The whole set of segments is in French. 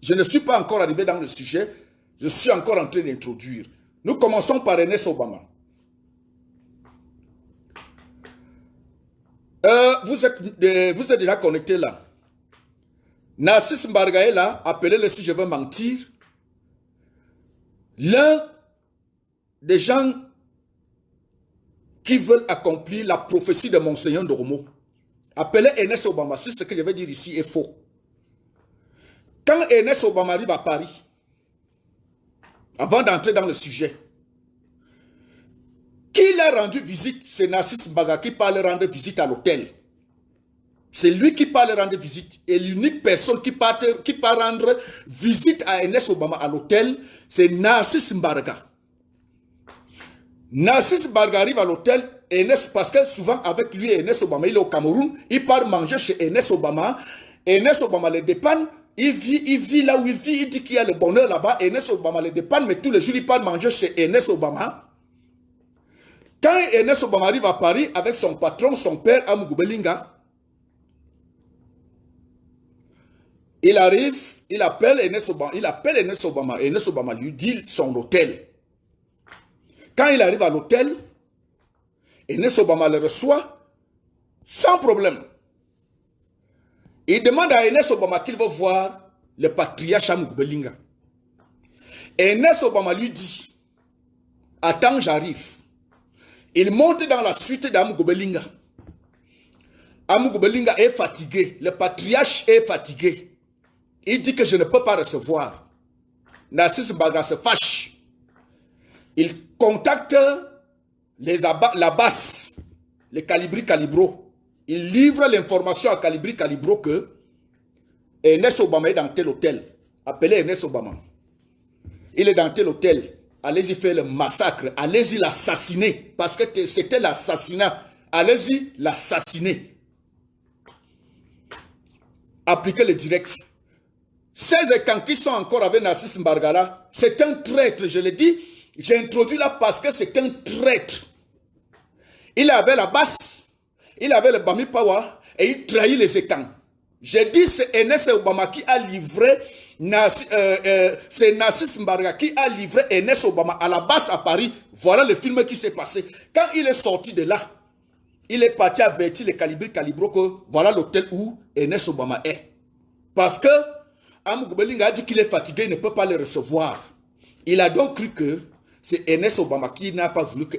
Je ne suis pas encore arrivé dans le sujet. Je suis encore en train d'introduire. Nous commençons par Ernest Obama. Vous êtes déjà connecté là. Narcisse Mbarga est là, appelez-le si je veux mentir. L'un des gens qui veulent accomplir la prophétie de Monseigneur Ndoromo. Appelez Ernest Obama, si ce que je vais dire ici est faux. Quand Ernest Obama arrive à Paris, avant d'entrer dans le sujet, qui l'a rendu visite? C'est Narcisse Mbarga qui part rendre visite à l'hôtel. C'est lui qui part rendre visite. Et l'unique personne qui part rendre visite à Ernest Obama à l'hôtel, c'est Narcisse Mbarga. Narcisse Mbarga arrive à l'hôtel, parce que souvent avec lui et Ernest Obama, il est au Cameroun, il part manger chez Ernest Obama. Ernest Obama le dépanne, il vit là où il vit, il dit qu'il y a le bonheur là-bas. Ernest Obama le dépanne, mais tous les jours, il part manger chez Ernest Obama. Quand Ernest Obama arrive à Paris avec son patron, son père, Amougou Belinga, il arrive, il appelle Ernest Obama. Ernest Obama lui dit son hôtel. Quand il arrive à l'hôtel, Ernest Obama le reçoit sans problème. Il demande à Ernest Obama qu'il veut voir le patriarche Amougou Belinga. Ernest Obama lui dit, attends, j'arrive. Il monte dans la suite d'Amougou Belinga. Amougou Belinga est fatigué. Le patriarche est fatigué. Il dit que je ne peux pas recevoir. Narcisse Mbarga se fâche. Il contacte la basse, les Calibri Calibro. Il livre l'information à Calibri Calibro que Ernest Obama est dans tel hôtel. Appelez Ernest Obama. Il est dans tel hôtel. Allez-y faire le massacre. Allez-y l'assassiner. Parce que c'était l'assassinat. Allez-y l'assassiner. Appliquez le direct. Ces écans qui sont encore avec Narcisse Mbarga là, c'est un traître, je l'ai dit. J'ai introduit là parce que c'est un traître. Il avait la basse, il avait le Bami Power et il trahit les écans. J'ai dit c'est Ernest Obama qui a livré, c'est Narcisse Mbarga qui a livré Ernest Obama à la basse à Paris. Voilà le film qui s'est passé. Quand il est sorti de là, il est parti avertir les Calibri Calibro que voilà l'hôtel où Ernest Obama est. Parce que Amougou Belinga a dit qu'il est fatigué, il ne peut pas le recevoir. Il a donc cru que c'est Ernest Obama qui n'a pas voulu que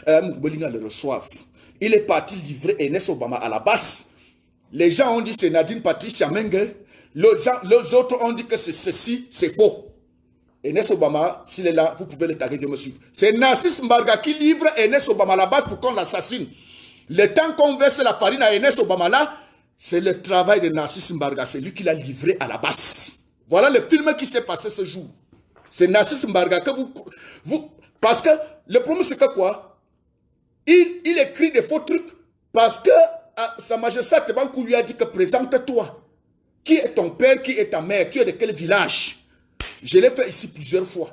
Amougou Belinga le reçoive. Il est parti livrer Ernest Obama à la basse. Les gens ont dit c'est Nadine Patricia Menge. Les autres ont dit que c'est ceci, c'est faux. Ernest Obama, s'il est là, vous pouvez le taguer de me suivre. C'est Narcisse Mbarga qui livre Ernest Obama à la base pour qu'on l'assassine. Le temps qu'on verse la farine à Ernest Obama là, c'est le travail de Narcisse Mbarga. C'est lui qui l'a livré à la base. Voilà le film qui s'est passé ce jour. C'est Narcisse Mbarga que vous... Parce que le problème c'est que quoi? Il écrit des faux trucs parce que Sa Majesté Tebankou lui a dit que présente-toi. Qui est ton père, qui est ta mère? Tu es de quel village? Je l'ai fait ici plusieurs fois.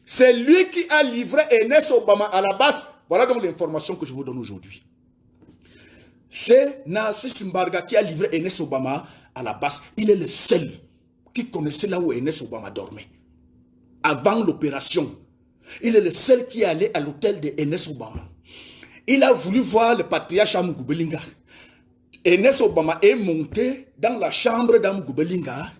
C'est lui qui a livré Ernest Obama à la base. Voilà donc l'information que je vous donne aujourd'hui. C'est Narcisse Mbarga qui a livré Ernest Obama à la base. Il est le seul qui connaissait là où Ernest Obama dormait. Avant l'opération. Il est le seul qui est allé à l'hôtel de Ernest Obama. Il a voulu voir le patriarche Amougou Belinga. Ernest Obama est monté dans la chambre d'Amougou Belinga.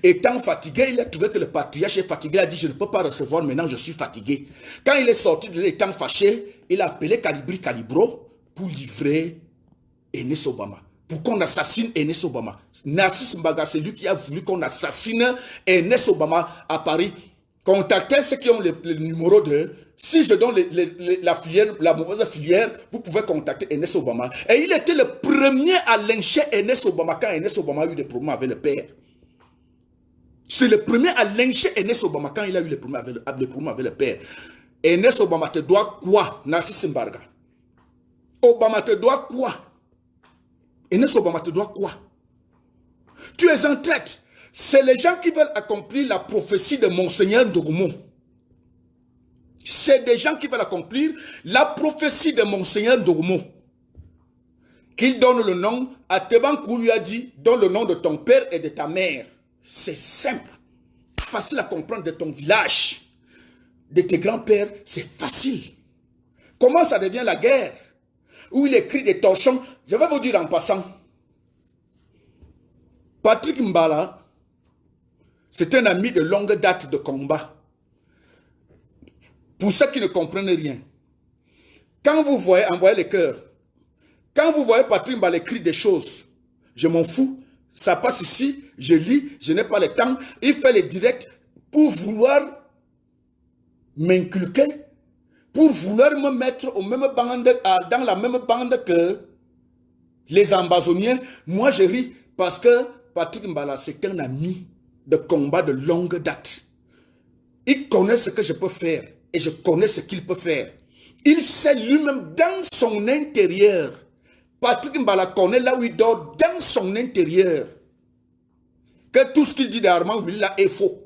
Étant fatigué, il a trouvé que le patriarche est fatigué. Il a dit, je ne peux pas recevoir, maintenant je suis fatigué. Quand il est sorti de l'étant fâché, il a appelé Calibri Calibro pour livrer Ernest Obama. Pour qu'on assassine Ernest Obama. Narcisse Mbarga, c'est lui qui a voulu qu'on assassine Ernest Obama à Paris. Contactez ceux qui ont le numéro de... Si je donne la mauvaise filière, vous pouvez contacter Ernest Obama. Et il était le premier à lyncher Ernest Obama quand Ernest Obama a eu des problèmes avec le père. C'est le premier à lyncher Ernest Obama quand il a eu des problèmes avec le père. Ernest Obama te doit quoi, Narcisse Mbarga? Obama te doit quoi? Ernest Obama te doit quoi? Tu es en traite. C'est les gens qui veulent accomplir la prophétie de Monseigneur Ndoromo. C'est des gens qui veulent accomplir la prophétie de Monseigneur Ndoromo. Qu'il donne le nom, à Tebankou lui a dit, donne le nom de ton père et de ta mère. C'est simple. facile à comprendre de ton village, de tes grands-pères, c'est facile. Comment ça devient la guerre? Où il écrit des torchons. Je vais vous dire en passant. Patrick Mbala, c'est un ami de longue date de combat. Pour ceux qui ne comprennent rien, quand vous voyez, envoyez les cœurs, quand vous voyez Patrick Mbala écrire des choses, je m'en fous, ça passe ici, je lis, je n'ai pas le temps, il fait les directs pour vouloir m'inculquer, pour vouloir me mettre au même bande, dans la même bande que les ambazoniens. Moi je ris parce que Patrick Mbala c'est un ami de combat de longue date. Il connaît ce que je peux faire et je connais ce qu'il peut faire. Il sait lui-même dans son intérieur. Patrick Mbala connaît là où il dort dans son intérieur que tout ce qu'il dit d'Armand Ouilla est faux.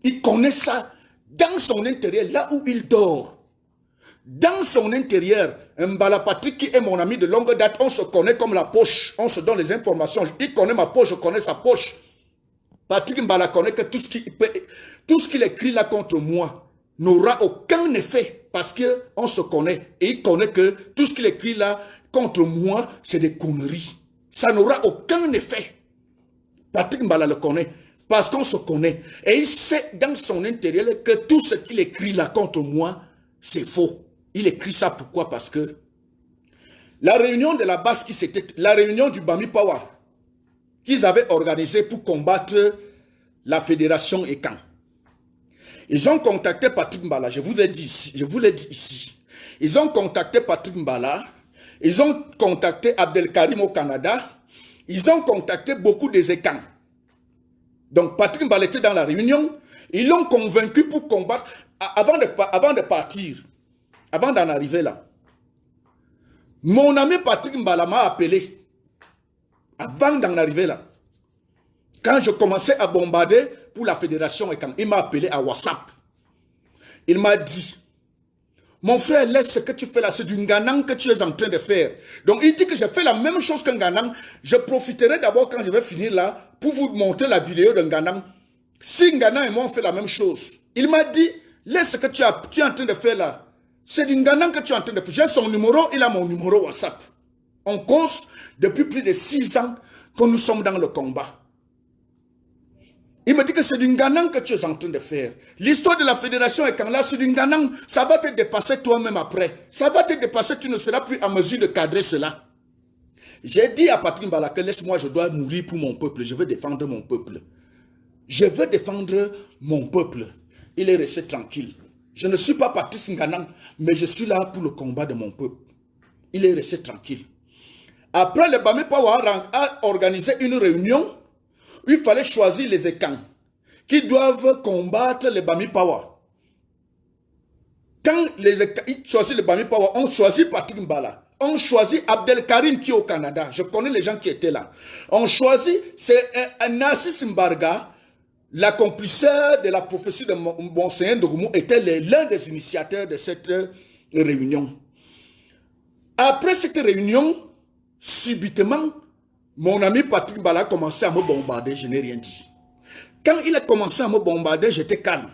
Il connaît ça dans son intérieur, là où il dort. Dans son intérieur, Mbala Patrick qui est mon ami de longue date, on se connaît comme la poche, on se donne les informations. Il connaît ma poche, je connais sa poche. Patrick Mbala connaît que tout ce qu'il écrit là contre moi n'aura aucun effet parce qu'on se connaît. Et il connaît que tout ce qu'il écrit là contre moi, c'est des conneries. Ça n'aura aucun effet. Patrick Mbala le connaît parce qu'on se connaît. Et il sait dans son intérieur que tout ce qu'il écrit là contre moi, c'est faux. Il écrit ça pourquoi? Parce que la réunion de la base qui s'était, la réunion du Bami Power qu'ils avaient organisée pour combattre la fédération ECAN. Ils ont contacté Patrick Mbala, je vous l'ai dit ici. Ils ont contacté Patrick Mbala, ils ont contacté Abdelkarim au Canada, ils ont contacté beaucoup des ECAN. Donc Patrick Mbala était dans la réunion, ils l'ont convaincu pour combattre, avant de partir, avant d'en arriver là. Mon ami Patrick Mbala m'a appelé, avant d'en arriver là. Quand je commençais à bombarder pour la fédération, il m'a appelé à WhatsApp. Il m'a dit, mon frère, laisse ce que tu fais là, c'est du Nganang que tu es en train de faire. Donc il dit que je fais la même chose qu'un Nganang. Je profiterai d'abord quand je vais finir là, pour vous montrer la vidéo de Nganang. Si Nganang et moi on fait la même chose. Il m'a dit, laisse ce que tu es en train de faire là. C'est du Nganang que tu es en train de faire. J'ai son numéro, il a mon numéro WhatsApp. On cause depuis plus de 6 ans que nous sommes dans le combat. Il me dit que c'est du Nganang que tu es en train de faire. L'histoire de la fédération est quand là, c'est du Nganang. Ça va te dépasser toi-même après. Ça va te dépasser, tu ne seras plus en mesure de cadrer cela. J'ai dit à Patrick Mbala que laisse-moi, je dois mourir pour mon peuple. Je veux défendre mon peuple. Je veux défendre mon peuple. Il est resté tranquille. Je ne suis pas Patrice Nganang, mais je suis là pour le combat de mon peuple. Il est resté tranquille. Après, le Bami Power a organisé une réunion où il fallait choisir les ECAN qui doivent combattre le Bami Power. Quand les ECAN choisissent le Bami Power, on choisit Patrick Mbala. On choisit Abdelkarim qui est au Canada. Je connais les gens qui étaient là. On choisit, c'est Nassis Mbarga, l'accomplisseur de la prophétie de Monseigneur Ndougoumo, était l'un des initiateurs de cette réunion. Après cette réunion, subitement, mon ami Patrick Mbala a commencé à me bombarder, je n'ai rien dit. Quand il a commencé à me bombarder, j'étais calme.